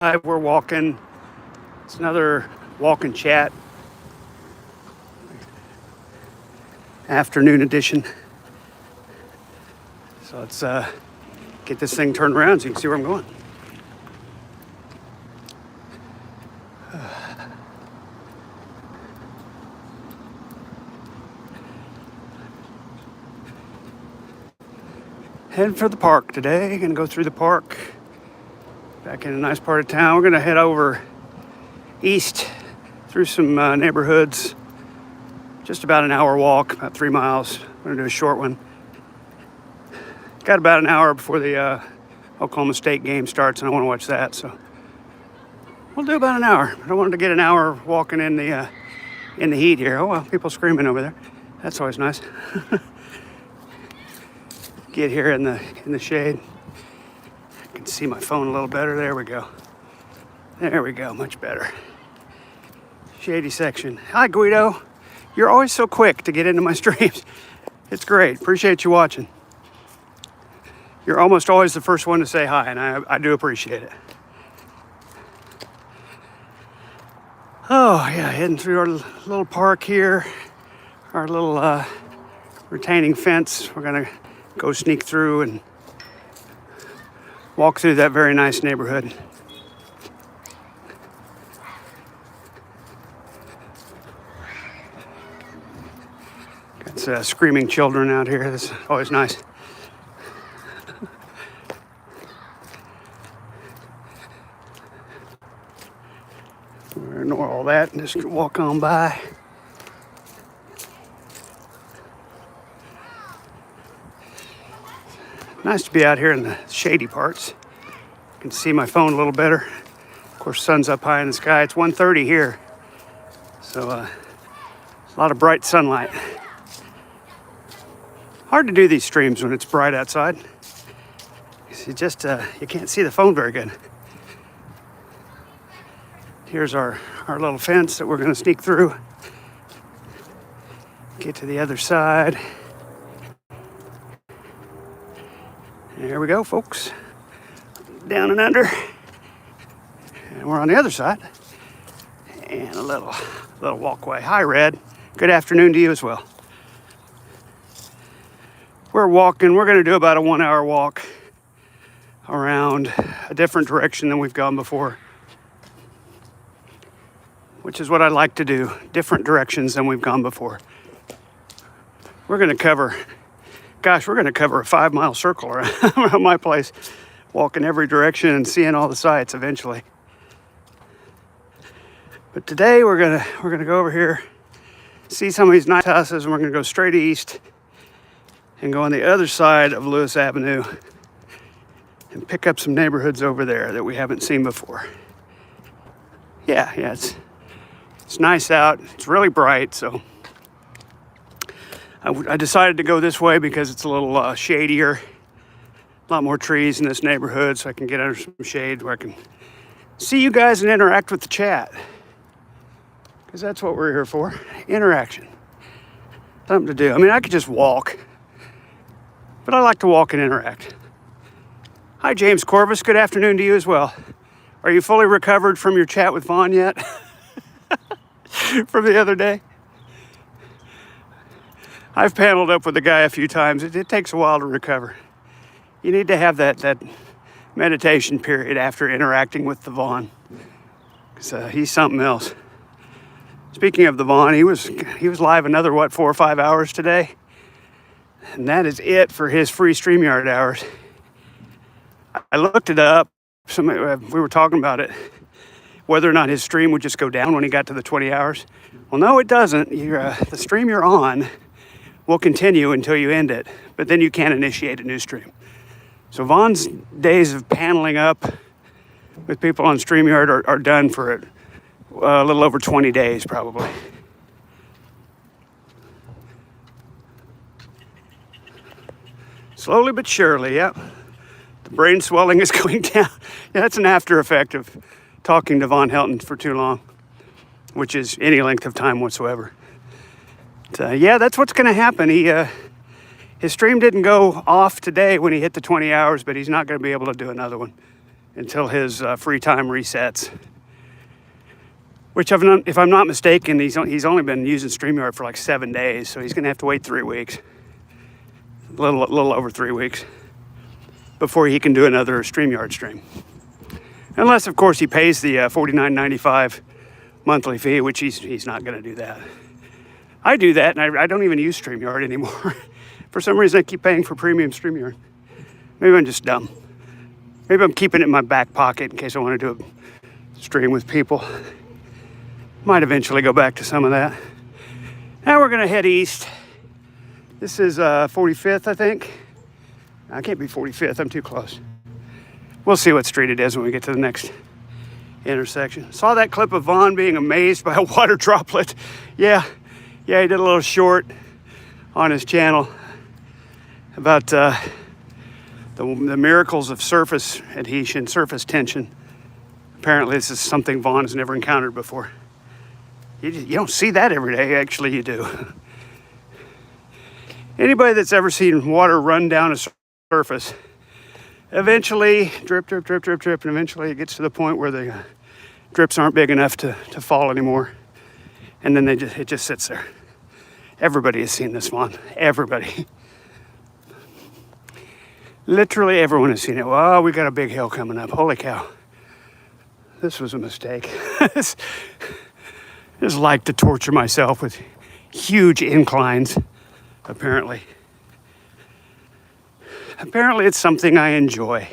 We're walking. It's another walk and chat afternoon edition. So let's get this thing turned around so you can see where I'm going. Heading for the park today. Gonna go through the park. Back in a nice part of town. We're gonna head over east through some neighborhoods. Just about an hour walk, about 3 miles. We're gonna do a short one. Got about an hour before the Oklahoma State game starts, and I want to watch that. So we'll do about an hour. I wanted to get an hour walking in the heat here. Oh well, people screaming over there. That's always nice. Get here in the shade. I can see my phone a little better. There we go. There we go. Much better. Shady section. Hi, Guido. You're always so quick to get into my streams. It's great. Appreciate you watching. You're almost always the first one to say hi, and I do appreciate it. Oh, yeah, heading through our little park here. Our little retaining fence. We're going to go sneak through and walk through that very nice neighborhood. Got screaming children out here. That's always nice. We'll ignore all that and just walk on by. Nice to be out here in the shady parts. You can see my phone a little better. Of course, sun's up high in the sky. It's 1:30 here, so a lot of bright sunlight. Hard to do these streams when it's bright outside. You just you can't see the phone very good. Here's our little fence that we're going to sneak through. Get to the other side. There we go, folks. Down and under. And we're on the other side. And a little walkway. Hi, Red. Good afternoon to you as well. We're walking. We're going to do about a 1 hour walk around a different direction than we've gone before, which is what I like to do. Different directions than we've gone before. We're going to cover a 5 mile circle around my place, walking every direction and seeing all the sights eventually. But today we're gonna go over here, see some of these nice houses, and we're gonna go straight east and go on the other side of Lewis Avenue and pick up some neighborhoods over there that we haven't seen before. Yeah, it's nice out. It's really bright, so I decided to go this way because it's a little shadier, a lot more trees in this neighborhood, so I can get under some shade where I can see you guys and interact with the chat. Because that's what we're here for, interaction. Something to do. I mean, I could just walk, but I like to walk and interact. Hi, James Corvus. Good afternoon to you as well. Are you fully recovered from your chat with Vaughn yet? From the other day? I've paneled up with the guy a few times. It takes a while to recover. You need to have that meditation period after interacting with the Vaughn. Because he's something else. Speaking of the Vaughn, he was live another, 4 or 5 hours today? And that is it for his free StreamYard hours. I looked it up. We were talking about it, whether or not his stream would just go down when he got to the 20 hours. Well, no, it doesn't. The stream you're on will continue until you end it, but then you can't initiate a new stream. So Vaughn's days of paneling up with people on StreamYard are done for a little over 20 days, probably. Slowly but surely, yep. The brain swelling is going down. Yeah, that's an after effect of talking to Vaughn Helton for too long, which is any length of time whatsoever. Yeah, that's what's going to happen. His stream didn't go off today when he hit the 20 hours, but he's not going to be able to do another one. until his free time resets. Which, if I'm not mistaken, he's only been using StreamYard for like 7 days, so he's going to have to wait 3 weeks, a little over 3 weeks, before he can do another StreamYard stream. Unless, of course, he pays the $49.95 monthly fee, which he's not going to do that. I do that, and I don't even use StreamYard anymore. For some reason, I keep paying for premium StreamYard. Maybe I'm just dumb. Maybe I'm keeping it in my back pocket in case I want to do a stream with people. Might eventually go back to some of that. Now we're gonna head east. This is 45th, I think. I can't be 45th, I'm too close. We'll see what street it is when we get to the next intersection. Saw that clip of Vaughn being amazed by a water droplet. Yeah, he did a little short on his channel about the miracles of surface adhesion, surface tension. Apparently this is something Vaughn's never encountered before. You don't see that every day. Actually, you do. Anybody that's ever seen water run down a surface, eventually, drip, and eventually it gets to the point where the drips aren't big enough to fall anymore. And then it just sits there. Everybody has seen this one. Everybody. Literally everyone has seen it. Well, we got a big hill coming up. Holy cow. This was a mistake. I just like to torture myself with huge inclines, apparently. Apparently it's something I enjoy,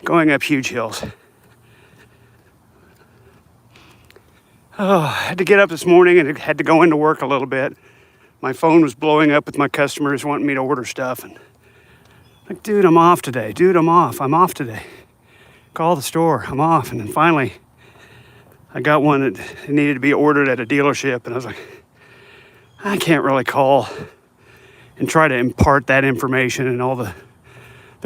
going up huge hills. Oh, I had to get up this morning and had to go into work a little bit. My phone was blowing up with my customers wanting me to order stuff. And like, dude, I'm off today. I'm off today. Call the store, I'm off. And then finally, I got one that needed to be ordered at a dealership, and I was like, I can't really call and try to impart that information and all the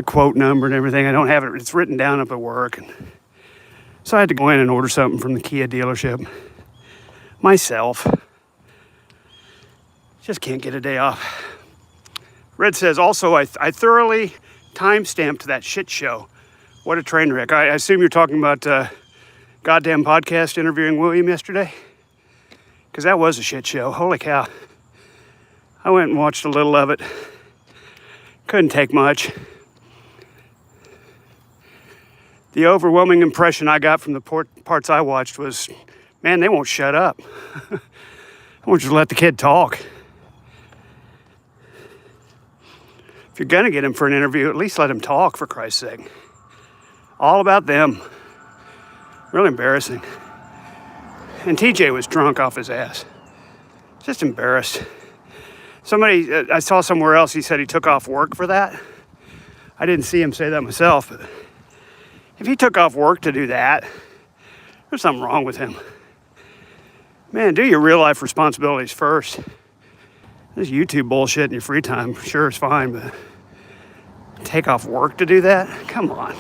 quote number and everything. I don't have it. It's written down up at work. And so I had to go in and order something from the Kia dealership myself. Just can't get a day off. Red says, also, I thoroughly time-stamped that shit show. What a train wreck. I assume you're talking about goddamn podcast interviewing William yesterday, because that was a shit show. Holy cow. I went and watched a little of it. Couldn't take much. The overwhelming impression I got from the parts I watched was, man, they won't shut up. I won't just let the kid talk. If you're gonna get him for an interview, at least let him talk, for Christ's sake. All about them. Really embarrassing. And TJ was drunk off his ass. Just embarrassed. Somebody, I saw somewhere else, he said he took off work for that. I didn't see him say that myself, but if he took off work to do that, there's something wrong with him. Man, do your real life responsibilities first. This YouTube bullshit in your free time, sure is fine, but take off work to do that? Come on.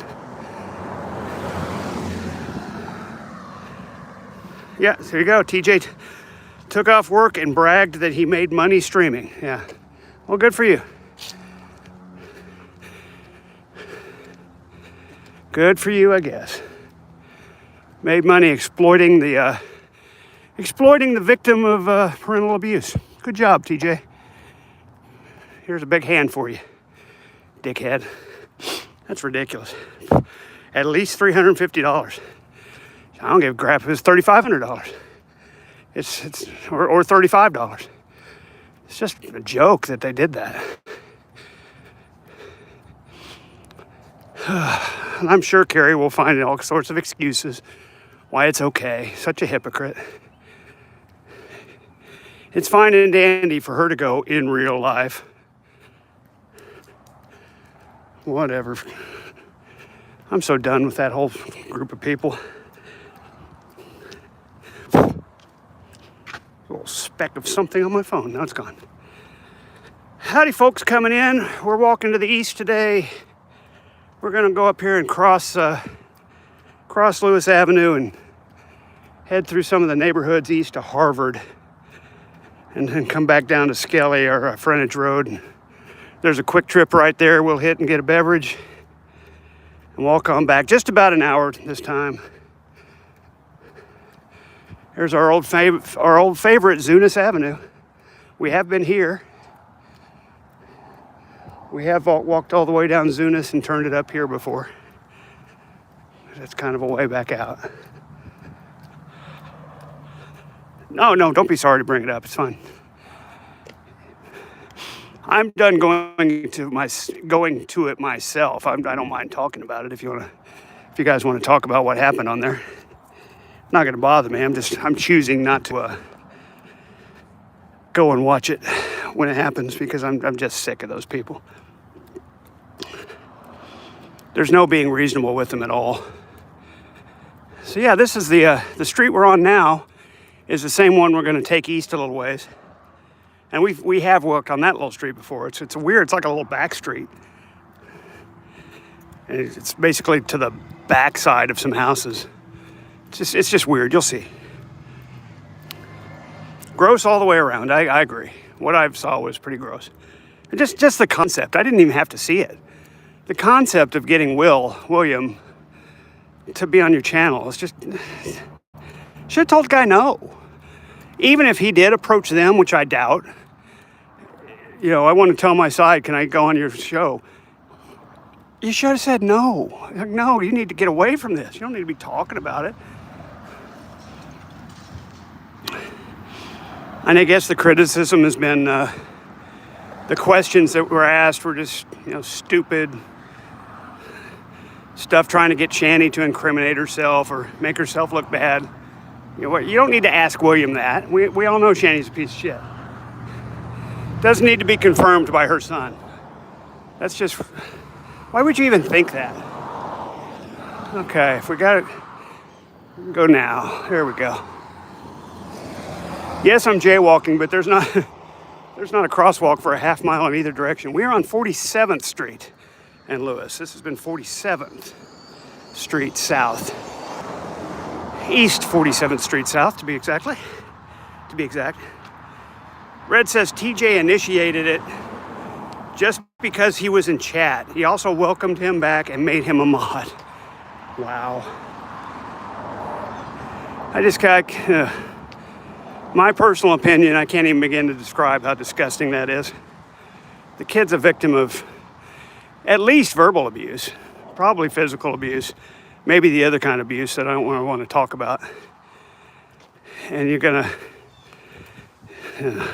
Yeah, there you go. TJ took off work and bragged that he made money streaming. Yeah. Well, good for you. Good for you, I guess. Made money exploiting the victim of parental abuse. Good job, TJ. Here's a big hand for you, dickhead. That's ridiculous. At least $350. I don't give a crap if it's $3,500. It's or $35. It's just a joke that they did that. And I'm sure Carrie will find all sorts of excuses why it's okay. Such a hypocrite. It's fine and dandy for her to go in real life. Whatever. I'm so done with that whole group of people. A little speck of something on my phone. Now it's gone. Howdy, folks coming in. We're walking to the east today. We're going to go up here and cross Lewis Avenue and head through some of the neighborhoods east to Harvard. And then come back down to Skelly or Frontage Road. There's a Quick Trip right there we'll hit and get a beverage. And walk on back, just about an hour this time. Here's our old favorite, Zunis Avenue. We have been here. We have walked all the way down Zunis and turned it up here before. That's kind of a way back out. No, don't be sorry to bring it up. It's fine. I'm done going to it myself. I don't mind talking about it if you guys want to talk about what happened on there. Not going to bother me. I'm choosing not to go and watch it when it happens because I'm just sick of those people. There's no being reasonable with them at all. So yeah, this is the street we're on now is the same one we're going to take east a little ways. And we have walked on that little street before. It's weird. It's like a little back street. And it's basically to the back side of some houses. It's just weird. You'll see. Gross all the way around. I agree. What I saw was pretty gross. And just the concept. I didn't even have to see it. The concept of getting William to be on your channel is just... Should have told the guy no. Even if he did approach them, which I doubt. You know, I want to tell my side, can I go on your show? You should have said no. Like, no, you need to get away from this. You don't need to be talking about it. And I guess the criticism has been the questions that were asked were just, stupid stuff trying to get Shanny to incriminate herself or make herself look bad. You know what? You don't need to ask William that. We all know Shanny's a piece of shit. Doesn't need to be confirmed by her son. That's just... Why would you even think that? Okay, if we got it... Go now. There we go. Yes, I'm jaywalking, but there's not a crosswalk for a half mile in either direction. We are on 47th Street in Lewis. This has been 47th Street South. East 47th Street South, to be exact. Red says TJ initiated it just because he was in chat. He also welcomed him back and made him a mod. Wow. I just got... my personal opinion, I can't even begin to describe how disgusting that is. The kid's a victim of at least verbal abuse, probably physical abuse, maybe the other kind of abuse that I don't want to talk about. And you're gonna,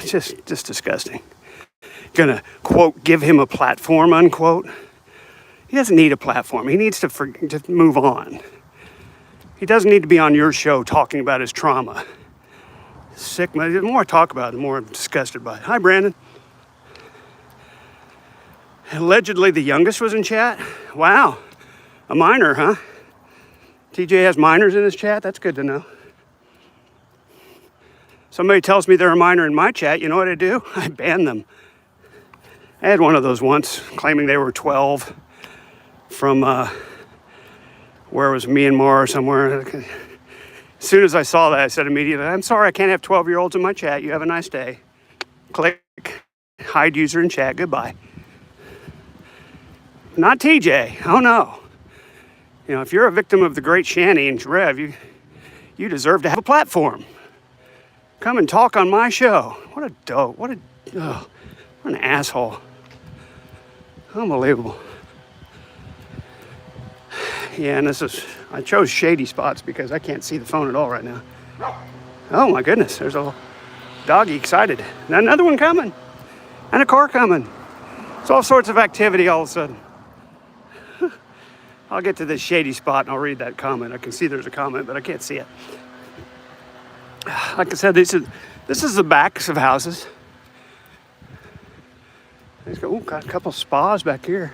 just disgusting. Gonna, quote, give him a platform, unquote. He doesn't need a platform. He needs to just move on. He doesn't need to be on your show talking about his trauma. Sick. The more I talk about it, the more I'm disgusted by it. Hi, Brandon. Allegedly, the youngest was in chat. Wow. A minor, huh? TJ has minors in his chat? That's good to know. Somebody tells me they're a minor in my chat. You know what I do? I ban them. I had one of those once, claiming they were 12 from, where it was Myanmar or somewhere. As soon as I saw that, I said immediately, I'm sorry, I can't have 12-year-olds in my chat. You have a nice day. Click, hide user in chat, goodbye. Not TJ, oh no. If you're a victim of the great Shanny and Rev, you deserve to have a platform. Come and talk on my show. What a dope, what an asshole. Unbelievable. Yeah, and I chose shady spots because I can't see the phone at all right now. Oh my goodness, there's a doggy excited. And another one coming. And a car coming. It's all sorts of activity all of a sudden. I'll get to this shady spot and I'll read that comment. I can see there's a comment, but I can't see it. Like I said, this is the backs of houses. Got a couple spas back here.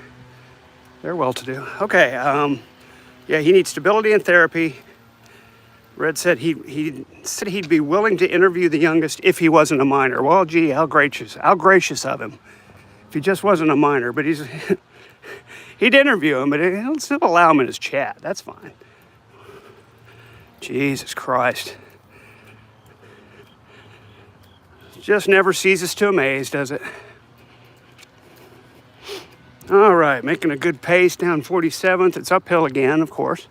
They're well-to-do. Okay, yeah, he needs stability and therapy. Red said he'd be willing to interview the youngest if he wasn't a minor. Well, gee, how gracious of him. If he just wasn't a minor, but he'd interview him, but he'll still allow him in his chat. That's fine. Jesus Christ. Just never ceases to amaze, does it? All right, making a good pace down 47th. It's uphill again, of course.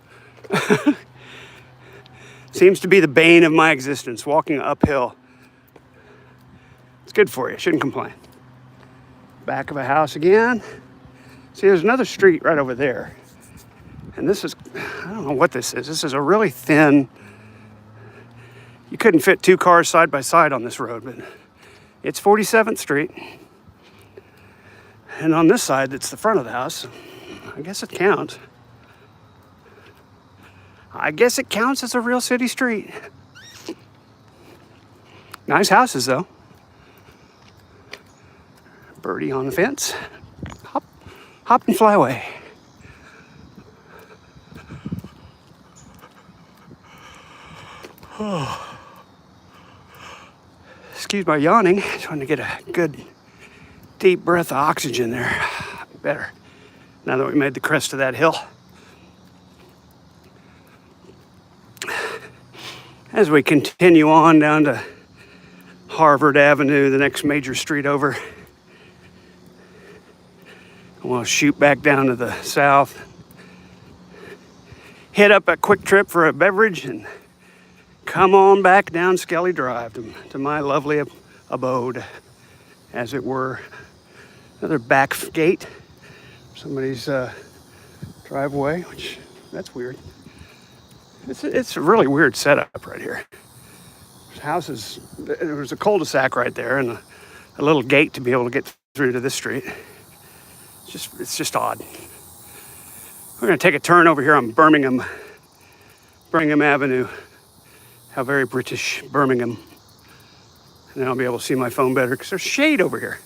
Seems to be the bane of my existence, walking uphill. It's good for you, shouldn't complain. Back of a house again. See, there's another street right over there. And this is, I don't know what this is. This is a really thin, you couldn't fit two cars side by side on this road, but it's 47th Street. And on this side, it's the front of the house. I guess it counts. I guess it counts as a real city street. Nice houses, though. Birdie on the fence. Hop, hop and fly away. Oh. Excuse my yawning. Just wanted to get a good deep breath of oxygen there. Better now that we made the crest of that hill. As we continue on down to Harvard Avenue, the next major street over, we'll shoot back down to the south, hit up a Quick Trip for a beverage, and come on back down Skelly Drive to my lovely abode, as it were. Another back gate, somebody's driveway, which, that's weird. It's a really weird setup right here. There's houses, there's a cul-de-sac right there and a little gate to be able to get through to this street. It's just odd. We're gonna take a turn over here on Birmingham Avenue. How very British, Birmingham. And then I'll be able to see my phone better because there's shade over here.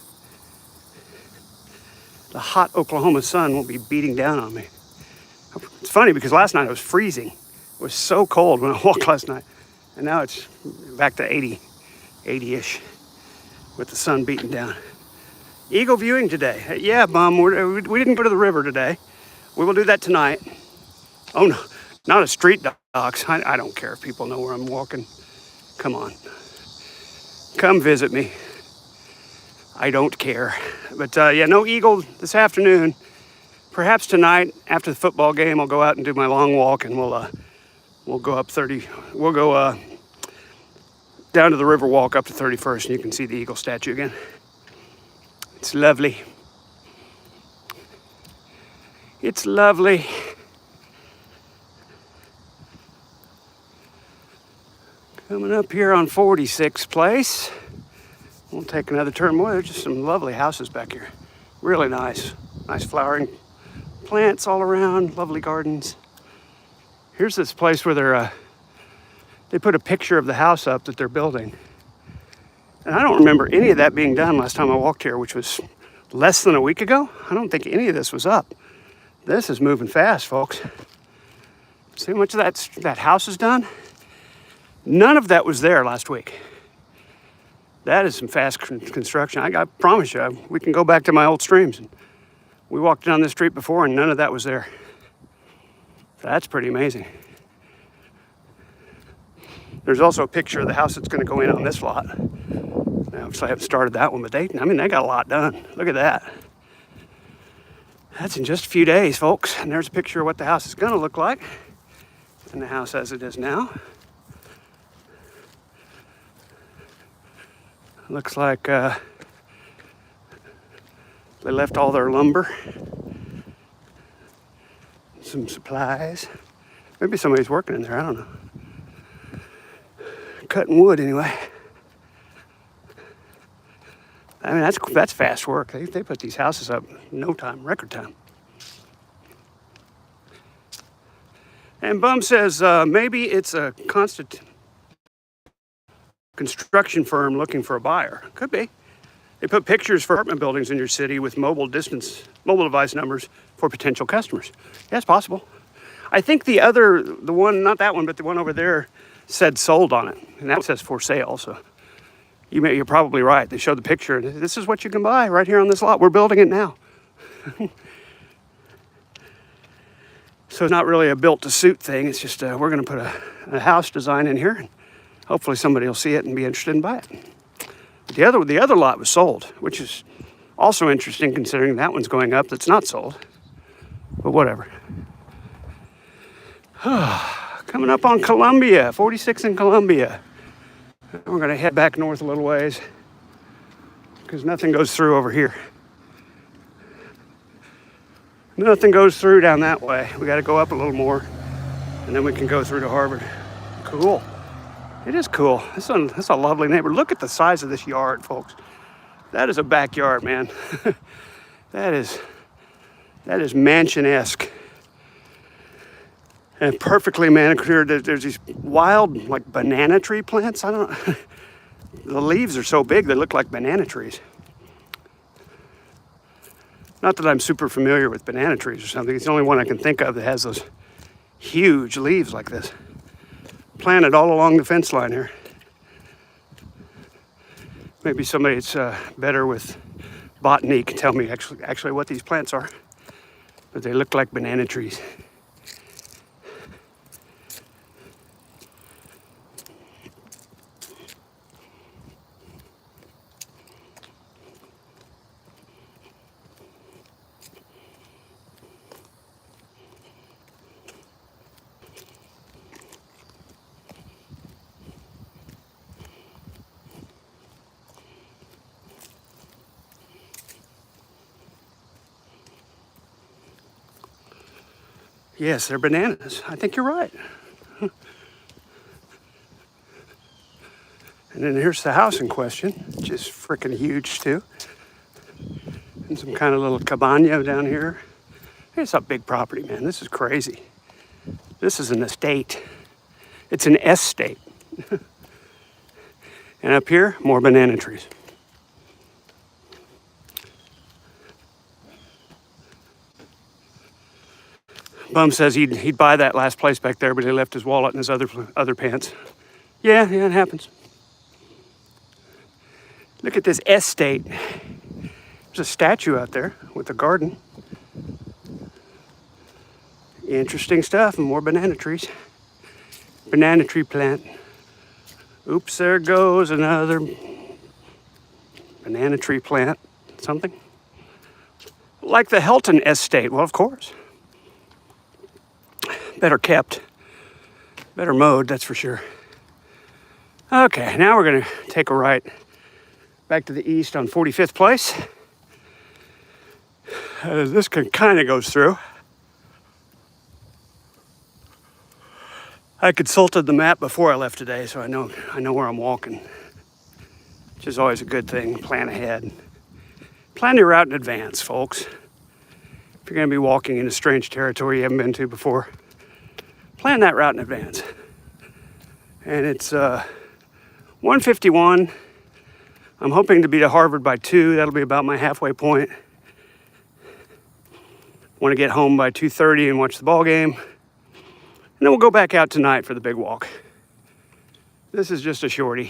The hot Oklahoma sun won't be beating down on me. It's funny because last night it was freezing. It was so cold when I walked last night. And now it's back to 80-ish with the sun beating down. Eagle viewing today. Yeah, Bum, we didn't go to the river today. We will do that tonight. Oh no, not a street dogs. I don't care if people know where I'm walking. Come on. Come visit me. I don't care. But yeah, no eagle this afternoon. Perhaps tonight after the football game, I'll go out and do my long walk, and we'll go up 30. We'll go down to the river walk up to 31st, and you can see the eagle statue again. It's lovely. It's lovely. Coming up here on 46th Place. We'll take another turn. Boy, there's just some lovely houses back here. Really nice. Nice flowering plants all around. Lovely gardens. Here's this place where they put a picture of the house up that they're building. And I don't remember any of that being done last time I walked here, which was less than a week ago. I don't think any of this was up. This is moving fast, folks. See how much of that house is done? None of that was there last week. That is some fast construction. I promise you, we can go back to my old streams. We walked down this street before and none of that was there. That's pretty amazing. There's also a picture of the house that's going to go in on this lot. Now, I haven't started that one, but they got a lot done. Look at that. That's in just a few days, folks. And there's a picture of what the house is going to look like. And the house as it is now. Looks like they left all their lumber. Some supplies. Maybe somebody's working in there, I don't know. Cutting wood anyway. I mean, that's fast work. They put these houses up in no time, record time. And Bum says maybe it's a construction firm looking for a buyer. Could be. They put pictures for apartment buildings in your city with mobile device numbers for potential customers. Yeah, it's possible. I think the one, not that one, but the one over there said sold on it. And that says for sale, so you're probably right. They showed the picture. This is what you can buy right here on this lot. We're building it now. So it's not really a built to suit thing. It's just we're going to put a house design in here. And hopefully somebody will see it and be interested in buy it. The other lot was sold, which is Also interesting considering that one's going up that's not sold. But whatever. Coming up on Columbia, 46 in Columbia. We're gonna head back north a little ways because nothing goes through over here. Nothing goes through down that way. We gotta go up a little more and then we can go through to Harvard. Cool. It is cool. That's a lovely neighborhood. Look at the size of this yard, folks. That is a backyard, man. That is mansion-esque. And perfectly manicured. There's these wild, like, banana tree plants. I don't know. The leaves are so big, they look like banana trees. Not that I'm super familiar with banana trees or something. It's the only one I can think of that has those huge leaves like this. Planted all along the fence line here. Maybe somebody that's better with botany can tell me actually what these plants are. But they look like banana trees. Yes, they're bananas. I think you're right. And then here's the house in question, which is freaking huge too. And some kind of little cabana down here. It's a big property, man. This is crazy. This is an estate. It's an estate. And up here, more banana trees. Bum says he'd buy that last place back there, but he left his wallet in his other pants. Yeah, it happens. Look at this estate. There's a statue out there with a garden. Interesting stuff, and more banana trees. Banana tree plant. Oops, there goes another banana tree plant. Something. Like the Helton estate. Well, of course. Better kept, better mowed, that's for sure. Okay, now we're gonna take a right back to the east on 45th Place. This kind of goes through. I consulted the map before I left today, so I know where I'm walking, which is always a good thing. Plan ahead. Plan your route in advance, folks. If you're gonna be walking into strange territory you haven't been to before, plan that route in advance. And it's 1:51. I'm hoping to be to Harvard by 2. That'll be about my halfway point. Want to get home by 2:30 and watch the ball game. And then we'll go back out tonight for the big walk. This is just a shorty.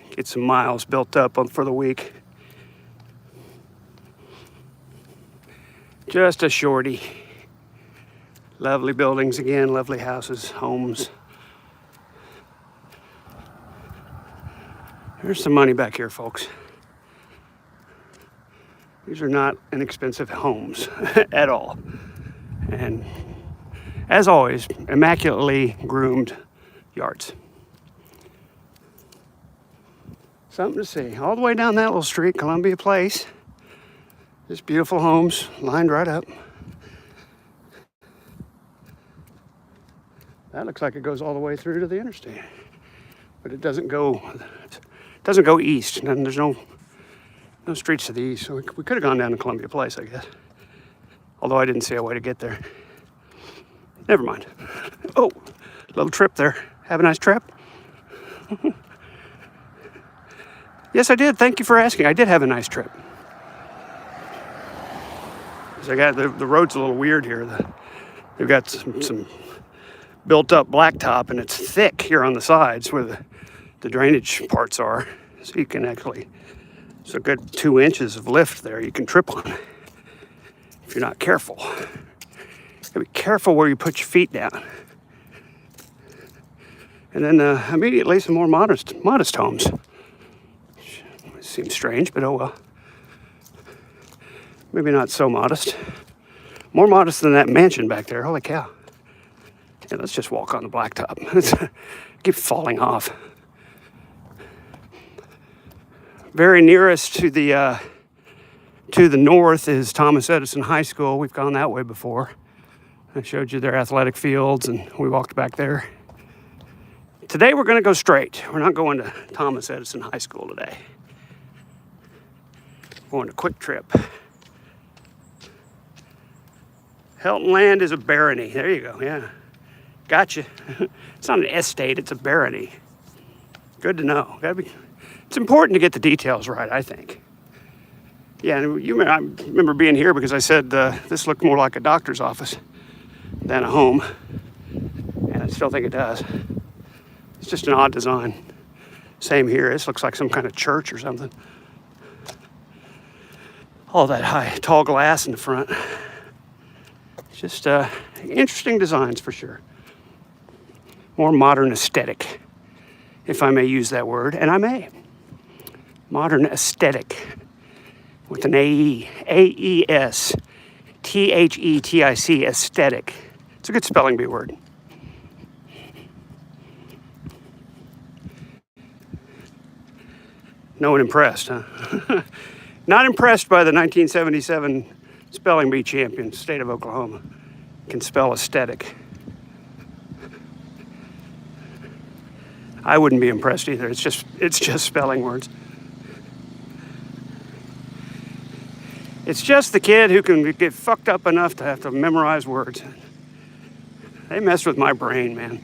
Get some miles built up for the week. Just a shorty. Lovely buildings again, lovely houses, homes. There's some money back here, folks. These are not inexpensive homes at all. And as always, immaculately groomed yards. Something to see. All the way down that little street, Columbia Place. Just beautiful homes lined right up. That looks like it goes all the way through to the interstate, but it doesn't go east. And there's no streets to the east, so we could have gone down to Columbia Place, I guess. Although I didn't see a way to get there. Never mind. Oh, little trip there. Have a nice trip. Yes, I did. Thank you for asking. I did have a nice trip. I got the road's a little weird here. They've got some built up blacktop, and it's thick here on the sides where the drainage parts are. So you can actually, it's a good 2 inches of lift there you can trip on if you're not careful. You gotta be careful where you put your feet down. And then immediately some more modest homes. It seems strange, but oh well. Maybe not so modest. More modest than that mansion back there. Holy cow. Yeah, let's just walk on the blacktop. Keep falling off. Very nearest to the north is Thomas Edison High School. We've gone that way before. I showed you their athletic fields and we walked back there. Today we're going to go straight. We're not going to Thomas Edison High School today. We're going to Quick Trip. Helton Land is a barony. There you go, yeah. Gotcha. It's not an estate, it's a barony. Good to know. It's important to get the details right, I think. Yeah, I remember being here because I said this looked more like a doctor's office than a home. And I still think it does. It's just an odd design. Same here. This looks like some kind of church or something. All that high, tall glass in the front. It's just interesting designs for sure. More modern aesthetic, if I may use that word, and I may. Modern aesthetic with an A-E, A-E-S-T-H-E-T-I-C, aesthetic. It's a good spelling bee word. No one impressed, huh? Not impressed by the 1977 spelling bee champion, state of Oklahoma. Can spell aesthetic. I wouldn't be impressed either. It's just spelling words. It's just the kid who can get fucked up enough to have to memorize words. They messed with my brain, man.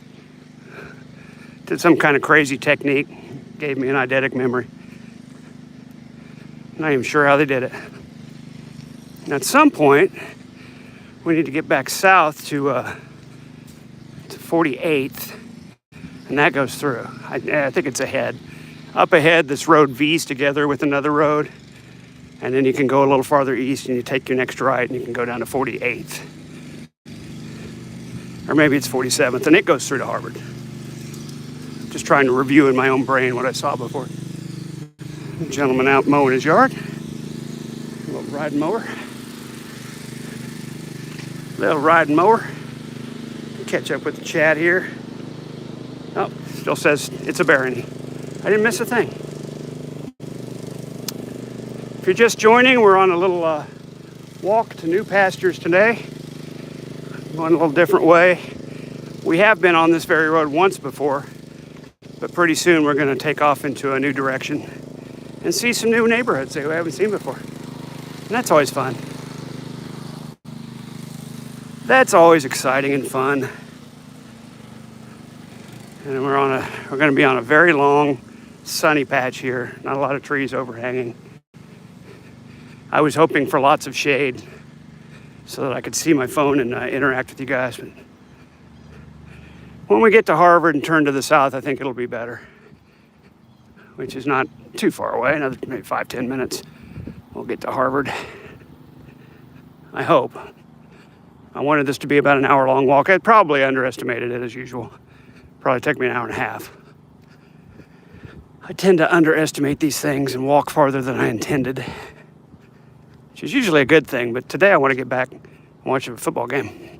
Did some kind of crazy technique, gave me an eidetic memory. Not even sure how they did it. And at some point, we need to get back south to 48th, and that goes through. I think it's ahead. Up ahead, this road V's together with another road, and then you can go a little farther east and you take your next right and you can go down to 48th. Or maybe it's 47th, and it goes through to Harvard. Just trying to review in my own brain what I saw before. Gentleman out mowing his yard. A little riding mower. Catch up with the chat here. Oh, still says it's a barony. I didn't miss a thing. If you're just joining, we're on a little walk to new pastures today. Going a little different way. We have been on this very road once before, but pretty soon we're going to take off into a new direction and see some new neighborhoods that we haven't seen before. And that's always fun. That's always exciting and fun. And we're going to be on a very long sunny patch here. Not a lot of trees overhanging. I was hoping for lots of shade so that I could see my phone and interact with you guys. But when we get to Harvard and turn to the south, I think it'll be better. Which is not too far away, another maybe 5-10 minutes. We'll get to Harvard. I hope. I wanted this to be about an hour-long walk. I probably underestimated it as usual. Probably took me an hour and a half. I tend to underestimate these things and walk farther than I intended, which is usually a good thing, but today I want to get back and watch a football game.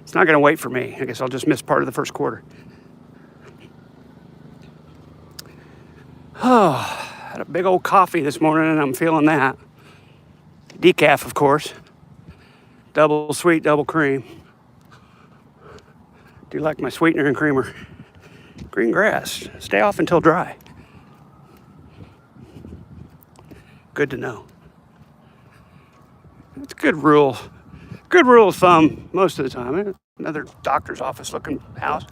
It's not going to wait for me. I guess I'll just miss part of the first quarter. Oh, had a big old coffee this morning and I'm feeling that. Decaf, of course. Double sweet, double cream. Do you like my sweetener and creamer? Green grass. Stay off until dry. Good to know. It's a good rule. Good rule of thumb most of the time. Another doctor's office looking house.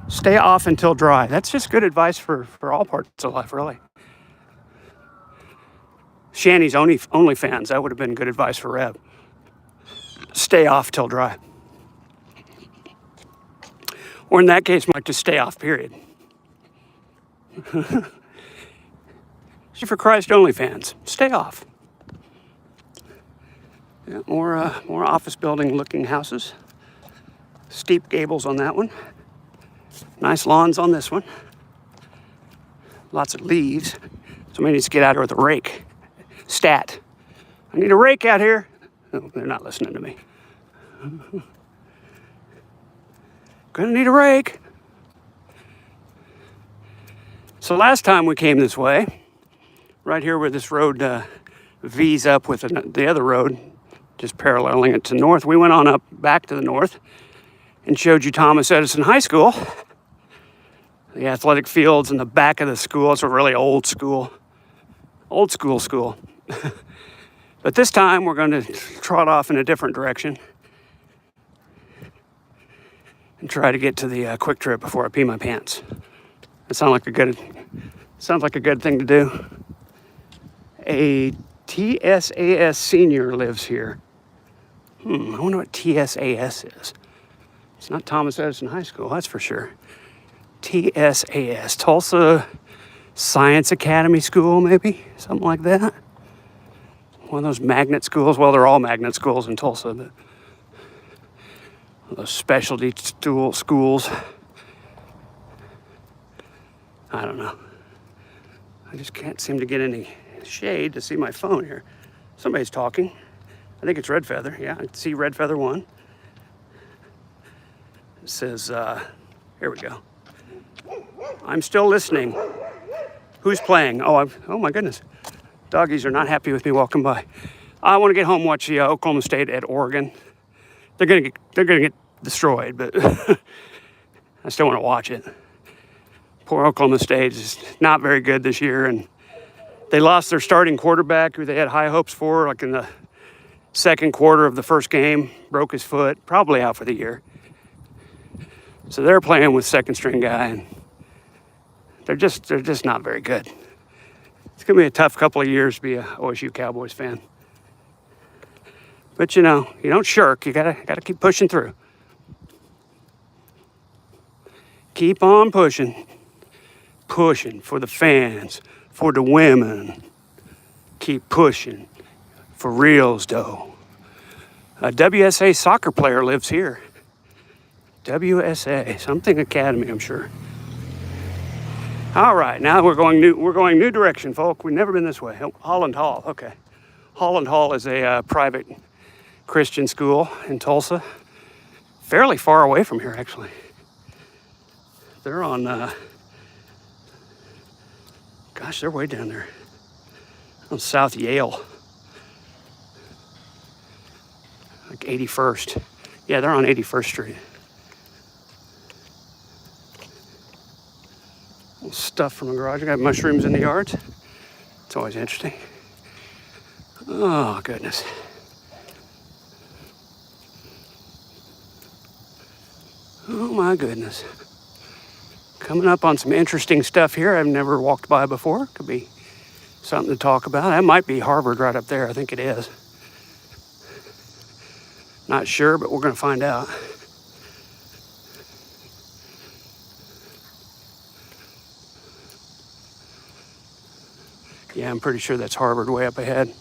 Stay off until dry. That's just good advice for all parts of life, really. Shanny's OnlyFans, that would have been good advice for Reb. Stay off till dry. Or in that case, might just stay off, period. For Christ OnlyFans, stay off. Yeah, more office building looking houses. Steep gables on that one. Nice lawns on this one. Lots of leaves. Somebody needs to get out here with a rake. Stat. I need a rake out here. Oh, they're not listening to me. Gonna need a rake. So last time we came this way, right here where this road V's up with the other road, just paralleling it to the north, we went on up back to the north and showed you Thomas Edison High School. The athletic fields in the back of the school. It's a really old school. Old school. But this time we're going to trot off in a different direction and try to get to the Quick Trip before I pee my pants. That sounds like a good thing to do. A TSAS senior lives here. I wonder what TSAS is. It's not Thomas Edison High School, that's for sure. TSAS, Tulsa Science Academy School, maybe? Something like that. One of those magnet schools. Well, they're all magnet schools in Tulsa, but those specialty schools. I don't know. I just can't seem to get any shade to see my phone here. Somebody's talking. I think it's Red Feather. Yeah, I can see Red Feather 1. It says, here we go. I'm still listening. Who's playing? Oh my goodness. Doggies are not happy with me walking by. I want to get home and watch the Oklahoma State at Oregon. They're gonna get destroyed, but I still want to watch it. Poor Oklahoma State is not very good this year, and they lost their starting quarterback, who they had high hopes for, like in the second quarter of the first game. Broke his foot, probably out for the year. So they're playing with second string guy, and they're just not very good. It's gonna be a tough couple of years to be a OSU Cowboys fan. But you know, you don't shirk. You gotta keep pushing through. Keep on pushing. Pushing for the fans, for the women. Keep pushing for reals, though. A WSA soccer player lives here. WSA, something academy, I'm sure. All right, now we're going new direction, folk. We've never been this way. Holland Hall, okay. Holland Hall is a private Christian school in Tulsa. Fairly far away from here, actually. They're on, gosh, they're way down there. On South Yale. Like 81st. Yeah, they're on 81st Street. Little stuff from the garage. I got mushrooms in the yard. It's always interesting. Oh, goodness. Oh, my goodness. Coming up on some interesting stuff here I've never walked by before. Could be something to talk about. That might be Harvard right up there. I think it is. Not sure, but we're going to find out. Yeah, I'm pretty sure that's Harvard way up ahead.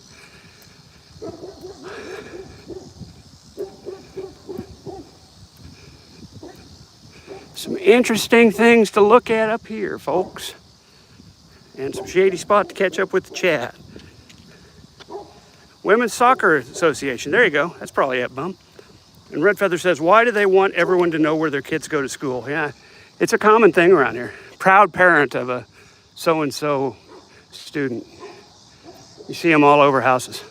Some interesting things to look at up here, folks. And some shady spot to catch up with the chat. Women's Soccer Association. There you go. That's probably it, bum. And Red Feather says, why do they want everyone to know where their kids go to school? Yeah, it's a common thing around here. Proud parent of a so-and-so student. You see them all over houses.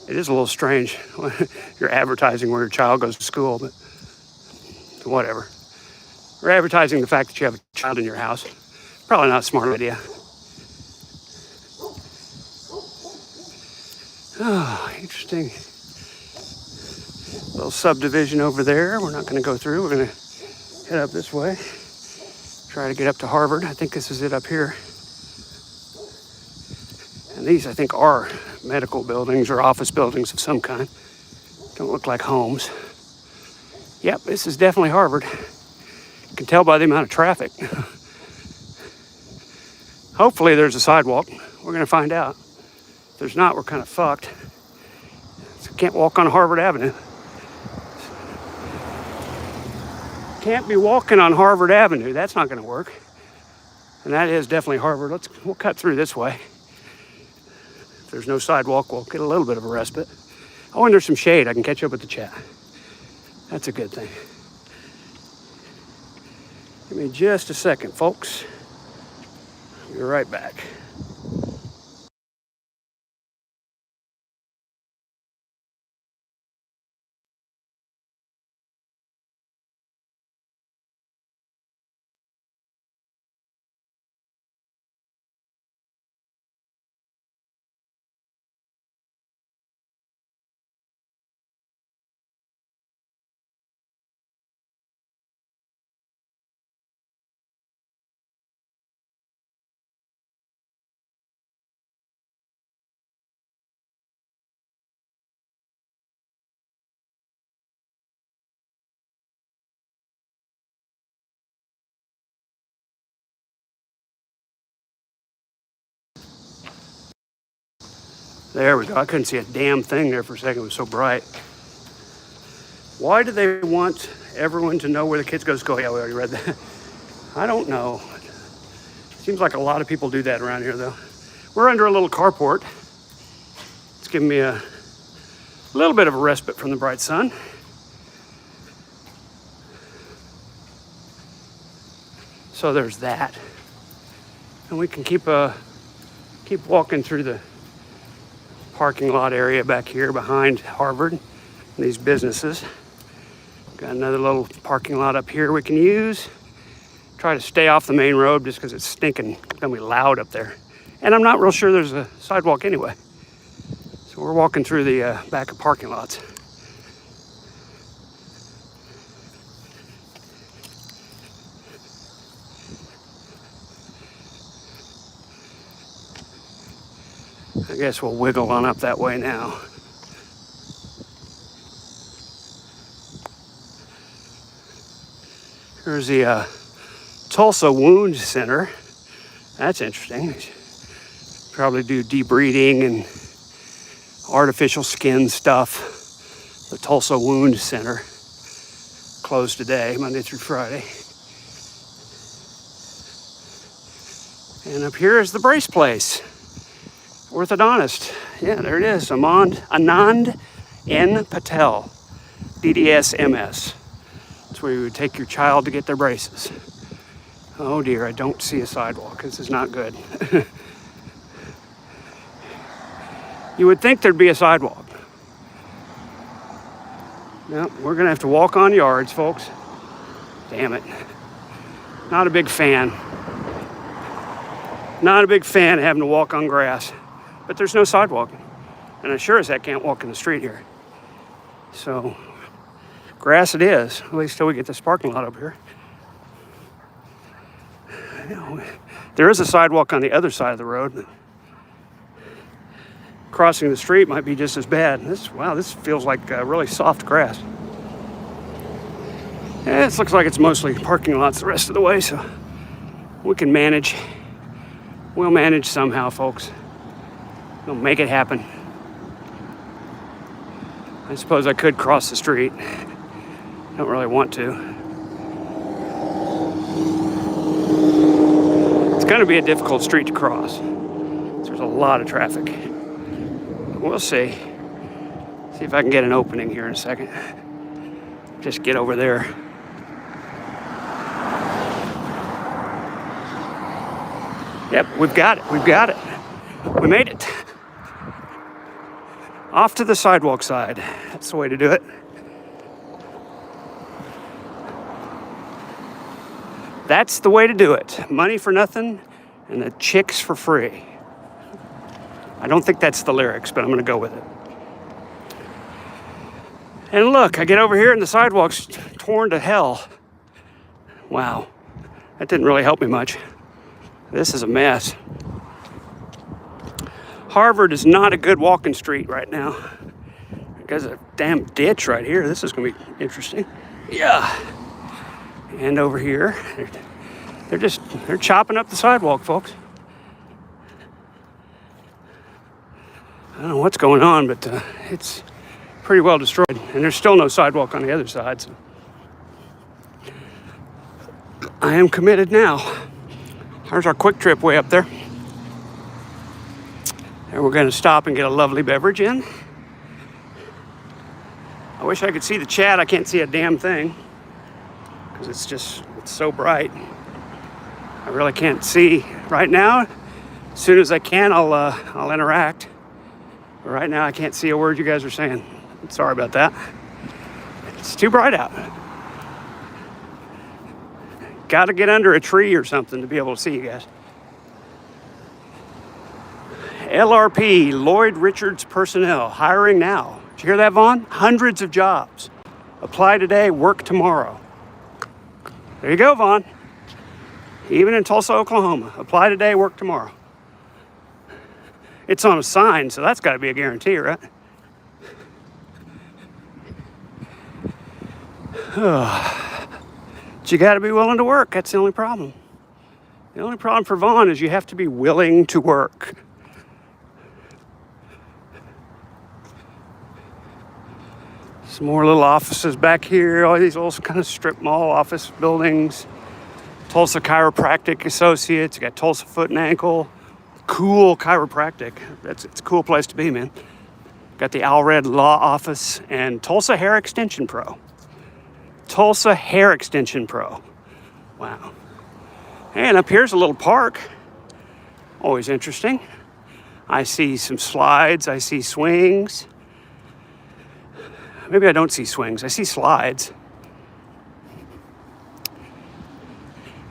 It is a little strange when you're advertising where your child goes to school, but whatever. Or advertising the fact that you have a child in your house. Probably not a smart idea. Oh, interesting. Little subdivision over there. We're not going to go through. We're going to head up this way. Try to get up to Harvard. I think this is it up here. And these, I think, are medical buildings or office buildings of some kind. Don't look like homes. Yep, this is definitely Harvard. You can tell by the amount of traffic. Hopefully there's a sidewalk. We're going to find out. If there's not, we're kind of fucked. So can't walk on Harvard Avenue. Can't be walking on Harvard Avenue. That's not going to work. And that is definitely Harvard. We'll cut through this way. If there's no sidewalk, we'll get a little bit of a respite. Oh, and there's some shade. I can catch up with the chat. That's a good thing. Give me just a second, folks. I'll be right back. There we go. I couldn't see a damn thing there for a second. It was so bright. Why do they want everyone to know where the kids go to school? Yeah, we already read that. I don't know. Seems like a lot of people do that around here, though. We're under a little carport. It's giving me a little bit of a respite from the bright sun. So there's that. And we can keep walking through the parking lot area back here behind Harvard and these businesses. Got another little parking lot up here we can use. Try to stay off the main road just because it's stinking, gonna be loud up there. And I'm not real sure there's a sidewalk anyway. So we're walking through the back of parking lots. I guess we'll wiggle on up that way now. Here's the Tulsa Wound Center. That's interesting. Probably do debreeding and artificial skin stuff. The Tulsa Wound Center. Closed today, Monday through Friday. And up here is the brace place. Orthodontist. Yeah, there it is. Anand N. Patel, DDS-MS. That's where you would take your child to get their braces. Oh dear, I don't see a sidewalk. This is not good. You would think there'd be a sidewalk. No, we're gonna have to walk on yards, folks. Damn it. Not a big fan. Not a big fan of having to walk on grass. But there's no sidewalk. And I sure as heck can't walk in the street here. So, grass it is, at least till we get this parking lot up here. You know, there is a sidewalk on the other side of the road. But crossing the street might be just as bad. This feels like really soft grass. Yeah, it looks like it's mostly parking lots the rest of the way, so we can manage. We'll manage somehow, folks. We'll make it happen. I suppose I could cross the street. Don't really want to. It's going to be a difficult street to cross. There's a lot of traffic. We'll see. See if I can get an opening here in a second. Just get over there. Yep, we've got it. We've got it. We made it. Off to the sidewalk side. That's the way to do it. That's the way to do it. Money for nothing and the chicks for free. I don't think that's the lyrics, but I'm going to go with it. And look, I get over here and the sidewalk's torn to hell. Wow. That didn't really help me much. This is a mess. Harvard is not a good walking street right now. There's a damn ditch right here. This is going to be interesting. Yeah. And over here, they're chopping up the sidewalk, folks. I don't know what's going on, but it's pretty well destroyed. And there's still no sidewalk on the other side. So I am committed now. There's our Quick Trip way up there. And we're going to stop and get a lovely beverage in. I wish I could see the chat. I can't see a damn thing because it's so bright. I really can't see right now. As soon as I can, I'll interact. But right now, I can't see a word you guys are saying. Sorry about that. It's too bright out. Got to get under a tree or something to be able to see you guys. LRP, Lloyd Richards Personnel, hiring now. Did you hear that, Vaughn? Hundreds of jobs. Apply today, work tomorrow. There you go, Vaughn. Even in Tulsa, Oklahoma. Apply today, work tomorrow. It's on a sign, so that's got to be a guarantee, right? But you got to be willing to work. That's the only problem. The only problem for Vaughn is you have to be willing to work. Some more little offices back here. All these little kind of strip mall office buildings. Tulsa Chiropractic Associates. You got Tulsa Foot and Ankle. Cool chiropractic. It's a cool place to be, man. Got the Alred Law Office and Tulsa Hair Extension Pro. Tulsa Hair Extension Pro. Wow. And up here's a little park. Always interesting. I see some slides. I see swings. Maybe I don't see swings. I see slides.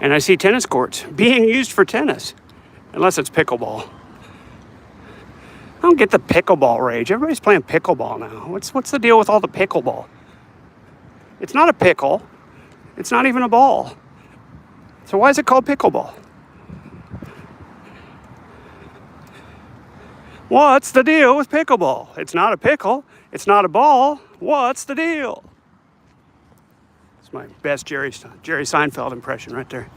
And I see tennis courts being used for tennis. Unless it's pickleball. I don't get the pickleball rage. Everybody's playing pickleball now. What's the deal with all the pickleball? It's not a pickle. It's not even a ball. So why is it called pickleball? What's the deal with pickleball? It's not a pickle. It's not a ball. What's the deal? It's my best Jerry Seinfeld impression right there.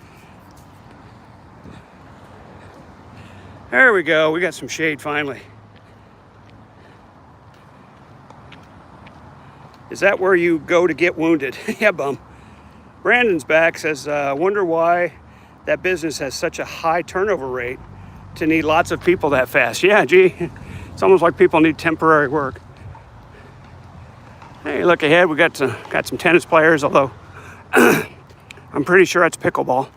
There we go. We got some shade finally. Is that where you go to get wounded? Yeah, bum. Brandon's back, says, wonder why that business has such a high turnover rate to need lots of people that fast. Yeah, gee, it's almost like people need temporary work. Hey, look ahead. We got some tennis players, although I'm pretty sure it's pickleball.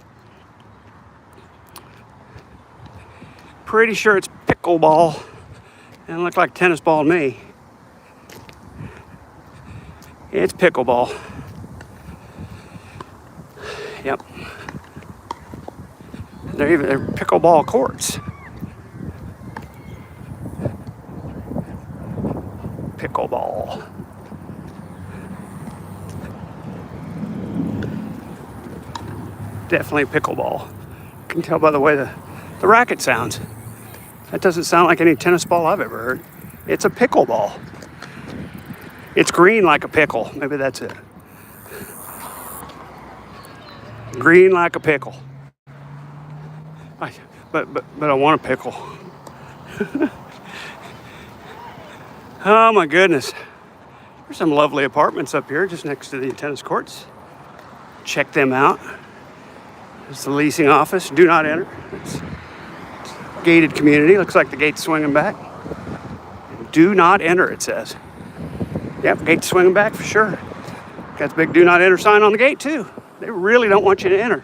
Pretty sure it's pickleball. And it looked like tennis ball to me. It's pickleball. Yep. They're pickleball courts. Pickleball. Definitely pickleball. You can tell by the way the racket sounds. That doesn't sound like any tennis ball I've ever heard. It's a pickleball. It's green like a pickle. Maybe that's it. Green like a pickle. But I want a pickle. Oh my goodness. There's some lovely apartments up here just next to the tennis courts. Check them out. It's the leasing office. Do not enter. It's gated community. Looks like the gate's swinging back. Do not enter, it says. Yep, gate's swinging back for sure. Got the big do not enter sign on the gate too. They really don't want you to enter.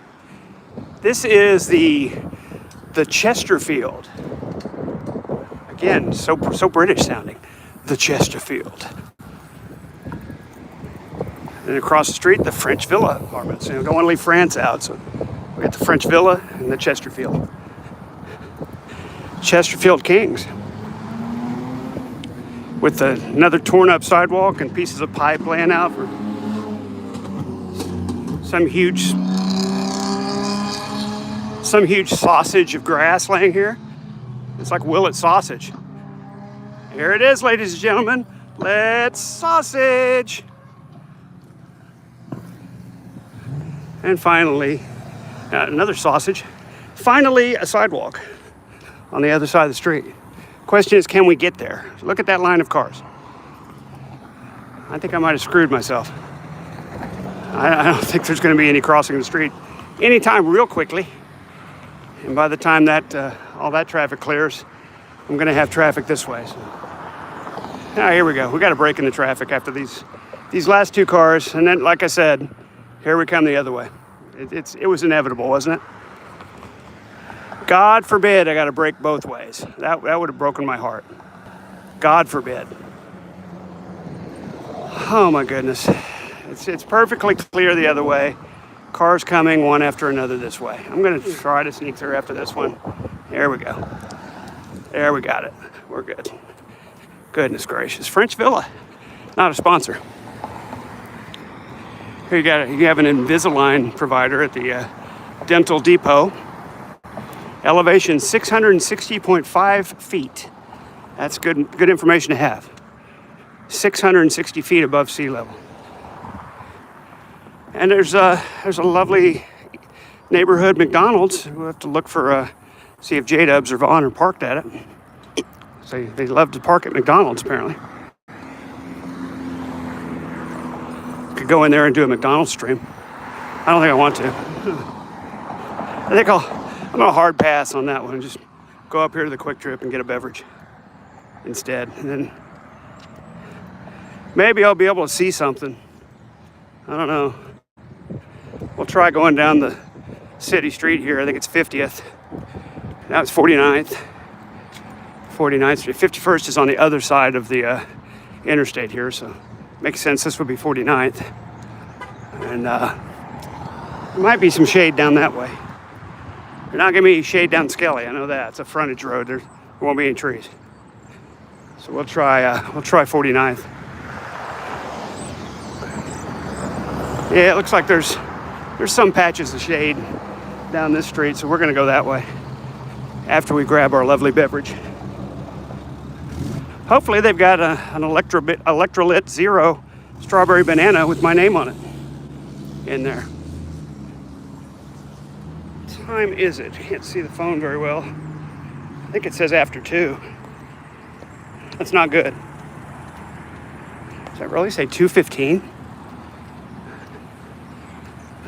This is the Chesterfield. Again, so British sounding. The Chesterfield. And across the street, the French Villa apartments. You know, don't want to leave France out, so we got the French Villa and the Chesterfield. Chesterfield Kings. With another torn up sidewalk and pieces of pipe laying out for some huge sausage of grass laying here. It's like Willet sausage. Here it is, ladies and gentlemen. Let's sausage. And finally, another sausage. Finally, a sidewalk on the other side of the street. Question is, can we get there? Look at that line of cars. I think I might have screwed myself. I don't think there's going to be any crossing the street anytime real quickly. And by the time that all that traffic clears, I'm going to have traffic this way. So. Ah, here we go. We got a break in the traffic after these last two cars. And then, like I said, here we come the other way. It was inevitable, wasn't it? God forbid I got to brake both ways. That would have broken my heart. God forbid. Oh my goodness. It's perfectly clear the other way. Cars coming one after another this way. I'm going to try to sneak through after this one. There we go. There we got it. We're good. Goodness gracious. French Villa. Not a sponsor. Here you have an Invisalign provider at the Dental Depot. Elevation 660.5 feet. That's good information to have. 660 feet above sea level. And there's a lovely neighborhood McDonald's. We'll have to look for see if J-Dubs or Vaughn are parked at it. So they love to park at McDonald's apparently. Could go in there and do a McDonald's stream. I don't think I want to. I think I'm gonna hard pass on that one and just go up here to the Quick Trip and get a beverage instead. And then maybe I'll be able to see something. I don't know. We'll try going down the city street here. I think it's 50th. Now it's 49th. 49th Street. 51st is on the other side of the interstate here, so makes sense. This would be 49th. And there might be some shade down that way. There's not gonna be any shade down Skelly. I know that. It's a frontage road. There won't be any trees. So we'll try 49th. Yeah, it looks like there's some patches of shade down this street, so we're gonna go that way after we grab our lovely beverage. Hopefully they've got an Electrolit Zero strawberry banana with my name on it in there. What time is it? Can't see the phone very well. I think it says after 2. That's not good. Does that really say 2:15?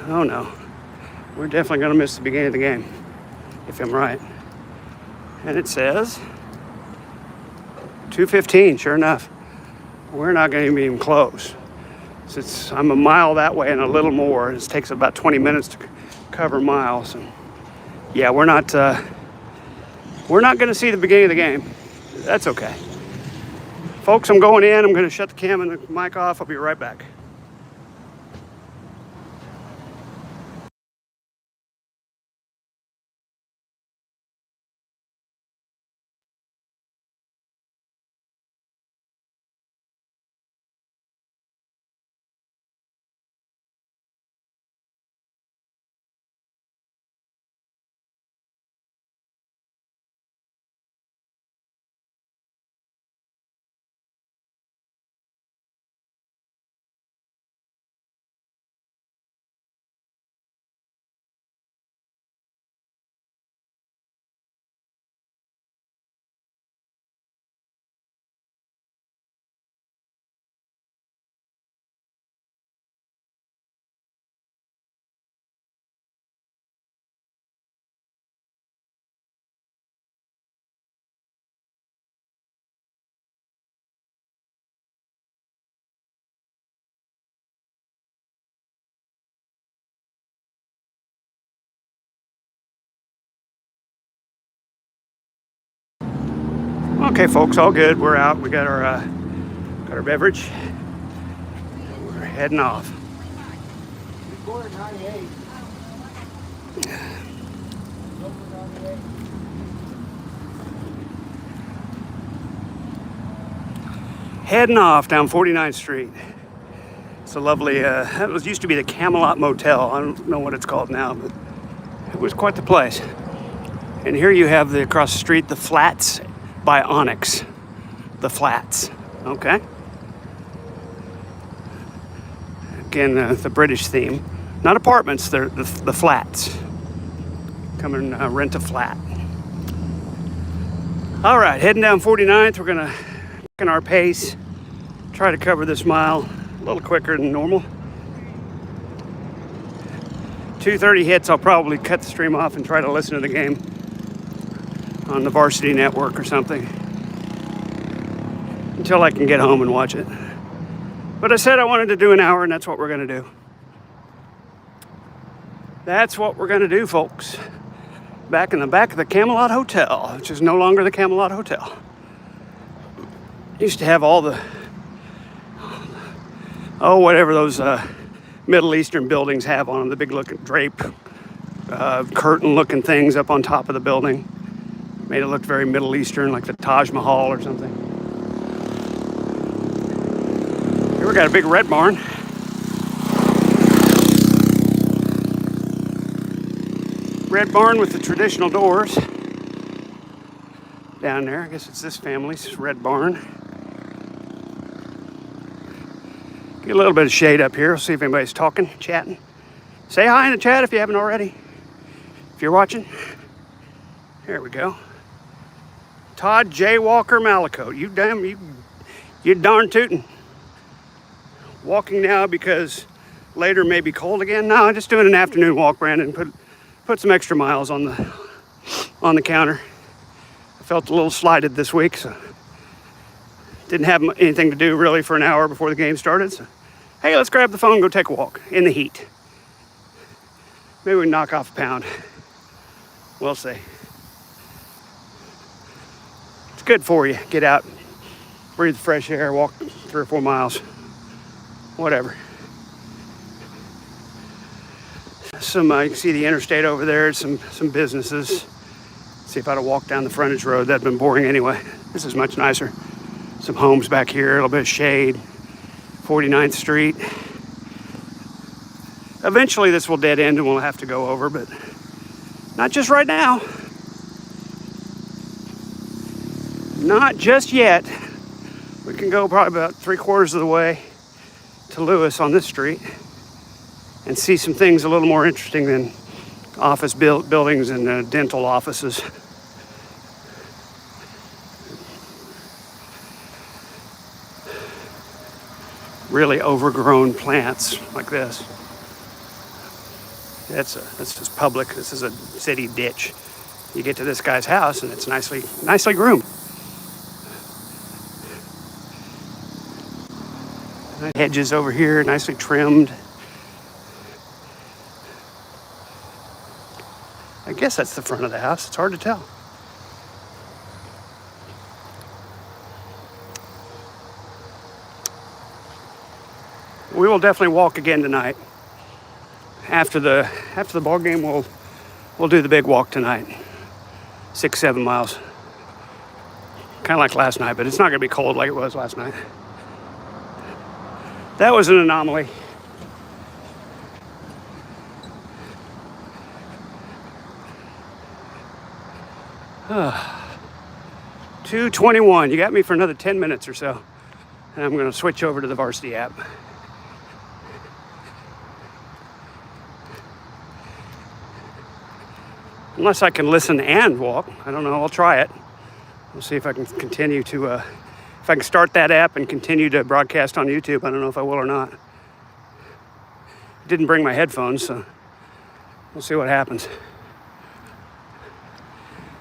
Oh no. We're definitely going to miss the beginning of the game, if I'm right. And it says 2:15, sure enough. We're not going to be even close. Since I'm a mile that way and a little more, it takes about 20 minutes to cover miles. And yeah, we're not going to see the beginning of the game. That's okay. Folks, I'm going in. I'm going to shut the cam and the mic off. I'll be right back. Okay, folks, all good. We're out. We got our beverage. We're heading off. Heading off down 49th Street. It's a lovely, that used to be the Camelot Motel. I don't know what it's called now, but it was quite the place. And here you have across the street, the Flats by Onyx. The Flats, okay? Again, the British theme. Not apartments, they're the flats. Come and rent a flat. All right, heading down 49th. We're gonna in our pace, try to cover this mile a little quicker than normal. 2:30 hits, I'll probably cut the stream off and try to listen to the game on the Varsity Network or something until I can get home and watch it. But I said I wanted to do an hour, and that's what we're going to do. That's what we're going to do, folks. Back in the back of the Camelot Hotel, which is no longer the Camelot Hotel. Used to have all the, whatever those Middle Eastern buildings have on them, the big looking drape, curtain looking things up on top of the building. Made it look very Middle Eastern, like the Taj Mahal or something. Here we got a big red barn. Red barn with the traditional doors. Down there, I guess it's this family's red barn. Get a little bit of shade up here. We'll see if anybody's talking, chatting. Say hi in the chat if you haven't already. If you're watching. There we go. Todd J. Walker Malicote. You darn tootin'. Walking now because later may be cold again. No, I'm just doing an afternoon walk, Brandon. Put some extra miles on the counter. I felt a little slighted this week, so didn't have anything to do really for an hour before the game started. So, hey, let's grab the phone and go take a walk in the heat. Maybe we can knock off a pound. We'll see. It's good for you. Get out, breathe fresh air, walk 3 or 4 miles. Whatever. You can see the interstate over there, some businesses. See if I'd have walked down the frontage road, that'd been boring anyway. This is much nicer. Some homes back here, a little bit of shade. 49th Street. Eventually this will dead end and we'll have to go over, but not just right now. Not just yet. We can go probably about 3/4 of the way to Lewis on this street and see some things a little more interesting than office buildings and dental offices. Really overgrown plants like this. This is public. This is a city ditch. You get to this guy's house and it's nicely groomed. Hedges over here, nicely trimmed. I guess that's the front of the house. It's hard to tell. We will definitely walk again tonight. After the ball game, we'll do the big walk tonight. 6-7 miles. Kind of like last night, but it's not going to be cold like it was last night. That was an anomaly. Ah, 2:21. You got me for another 10 minutes or so. And I'm going to switch over to the Varsity app. Unless I can listen and walk. I don't know. I'll try it. We'll see if I can continue to, if I can start that app and continue to broadcast on YouTube. I don't know if I will or not. Didn't bring my headphones, so we'll see what happens.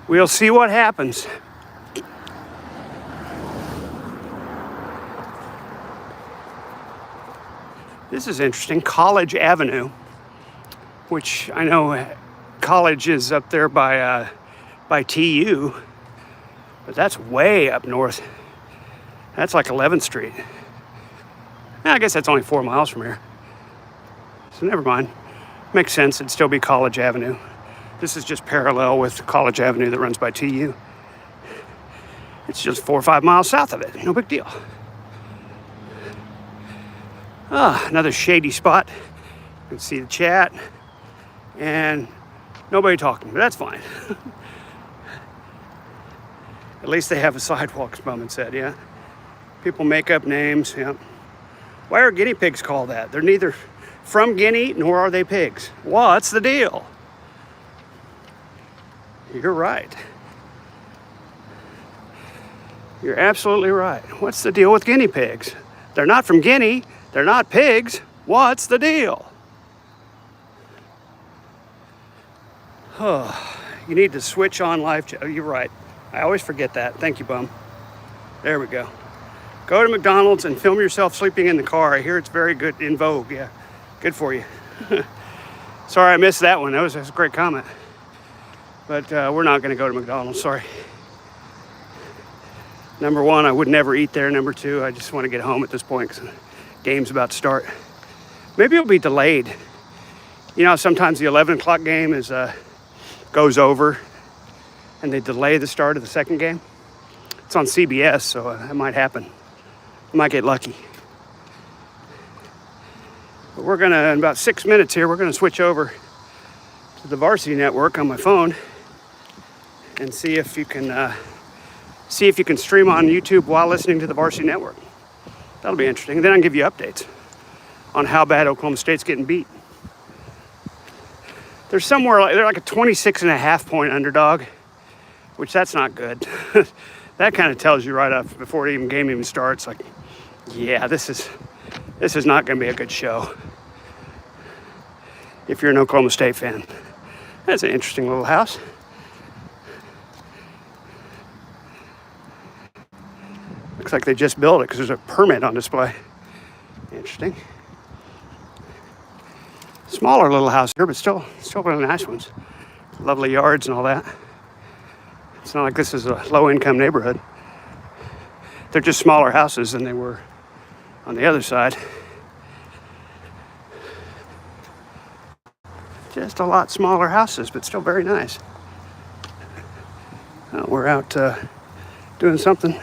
We'll see what happens. This is interesting. College Avenue, which I know College is up there by TU, but that's way up north. That's like 11th Street. I guess that's only 4 miles from here. So never mind. Makes sense. It'd still be College Avenue. This is just parallel with College Avenue that runs by TU. It's just 4 or 5 miles south of it. No big deal. Another shady spot. You can see the chat. And nobody talking, but that's fine. At least they have a sidewalk, as Bowman said, yeah. People make up names, yeah. Why are guinea pigs called that? They're neither from Guinea nor are they pigs. What's the deal? You're right. You're absolutely right. What's the deal with guinea pigs? They're not from Guinea. They're not pigs. What's the deal? Oh, you need to switch on live chat. Oh, you're right. I always forget that. Thank you, bum. There we go. Go to McDonald's and film yourself sleeping in the car. I hear it's very good, in vogue. Yeah, good for you. Sorry I missed that one. That was a great comment. But we're not going to go to McDonald's, sorry. Number one, I would never eat there. Number two, I just want to get home at this point because the game's about to start. Maybe it'll be delayed. You know, sometimes the 11 o'clock game goes over and they delay the start of the second game. It's on CBS, so that might happen. I might get lucky. But we're gonna, in about 6 minutes here, we're gonna switch over to the Varsity Network on my phone and see if you can stream on YouTube while listening to the Varsity Network. That'll be interesting. And then I can give you updates on how bad Oklahoma State's getting beat. They're like a 26.5 point underdog, which that's not good. That kind of tells you right off before the game even starts, like, yeah, this is not going to be a good show if you're an Oklahoma State fan. That's an interesting little house. Looks like they just built it because there's a permit on display. Interesting. Smaller little house here, but still really nice ones. Lovely yards and all that. It's not like this is a low-income neighborhood. They're just smaller houses than they were on the other side. Just a lot smaller houses, but still very nice. We're out doing something.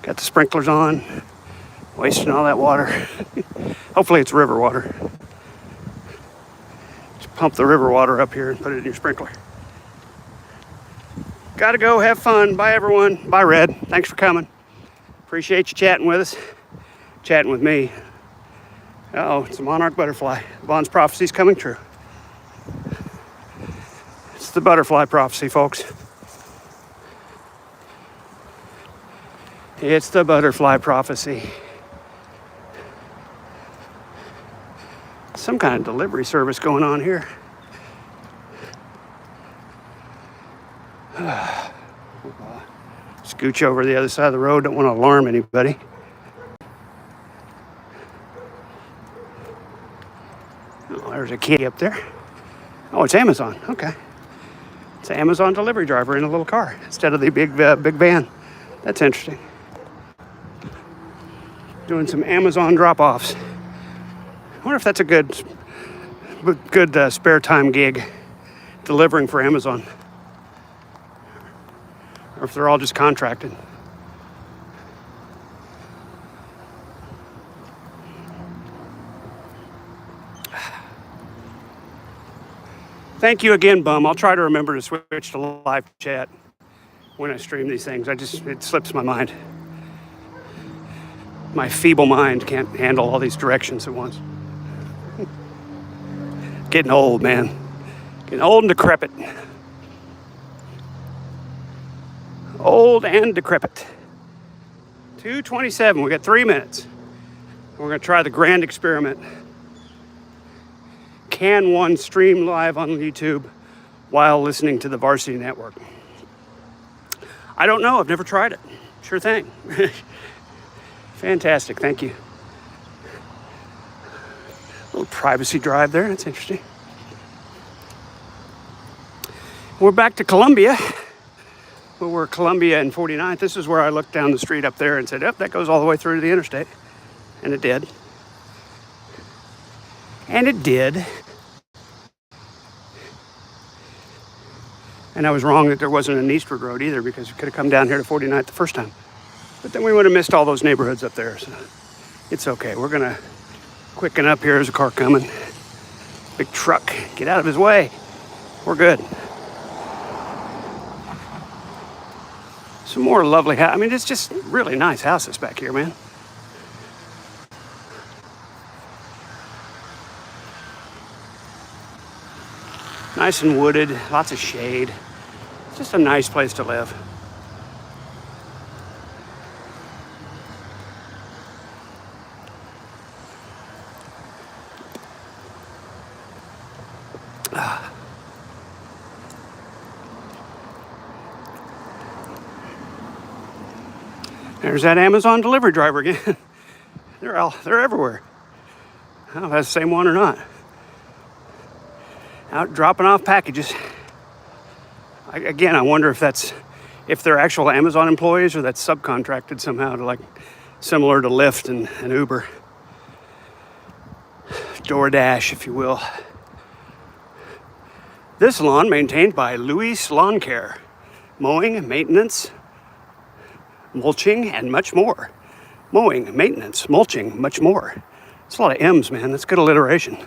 Got the sprinklers on, wasting all that water. Hopefully it's river water. Just pump the river water up here and put it in your sprinkler. Gotta go, have fun. Bye, everyone. Bye, Red. Thanks for coming. Appreciate you chatting with us. Chatting with me. Uh-oh, it's a monarch butterfly. Vaughn's prophecy's coming true. It's the butterfly prophecy, folks. It's the butterfly prophecy. Some kind of delivery service going on here. Scooch over the other side of the road. Don't want to alarm anybody. Oh, there's a kitty up there. Oh, it's Amazon. Okay. It's an Amazon delivery driver in a little car instead of the big van. That's interesting. Doing some Amazon drop-offs. I wonder if that's a good spare time gig, delivering for Amazon. Or if they're all just contracted. Thank you again, Bum. I'll try to remember to switch to live chat when I stream these things. It slips my mind. My feeble mind can't handle all these directions at once. Getting old, man. Getting old and decrepit. Old and decrepit. 2:27. We got 3 minutes. We're going to try the grand experiment. Can one stream live on YouTube while listening to the Varsity Network? I don't know. I've never tried it. Sure thing. Fantastic. Thank you. A little privacy drive there. That's interesting. We're back to Columbia. We're Columbia and 49th. This is where I looked down the street up there and said, "Yep, that goes all the way through to the interstate." And it did. And it did. And I was wrong that there wasn't an Eastward Road either, because we could have come down here to 49th the first time. But then we would have missed all those neighborhoods up there. So it's okay. We're going to quicken up here. There's a car coming. Big truck. Get out of his way. We're good. Some more lovely houses. I mean, it's just really nice houses back here, man. Nice and wooded, lots of shade. Just a nice place to live. There's that Amazon delivery driver again. They're everywhere. I don't know if that's the same one or not. Out dropping off packages. Again, I wonder if they're actual Amazon employees or that's subcontracted somehow to, like, similar to Lyft and Uber. DoorDash, if you will. This lawn maintained by Luis Lawn Care. Mowing, maintenance, mulching, and much more. Mowing, maintenance, mulching, much more. It's a lot of M's, man. That's good alliteration.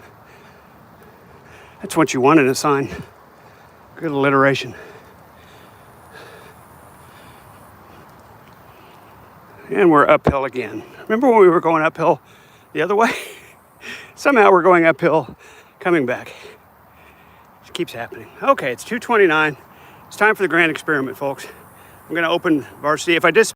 That's what you want in a sign. Good alliteration. And we're uphill again. Remember when we were going uphill the other way? Somehow we're going uphill, coming back. It keeps happening. Okay, it's 2:29. It's time for the grand experiment, folks. I'm going to open varsity. If I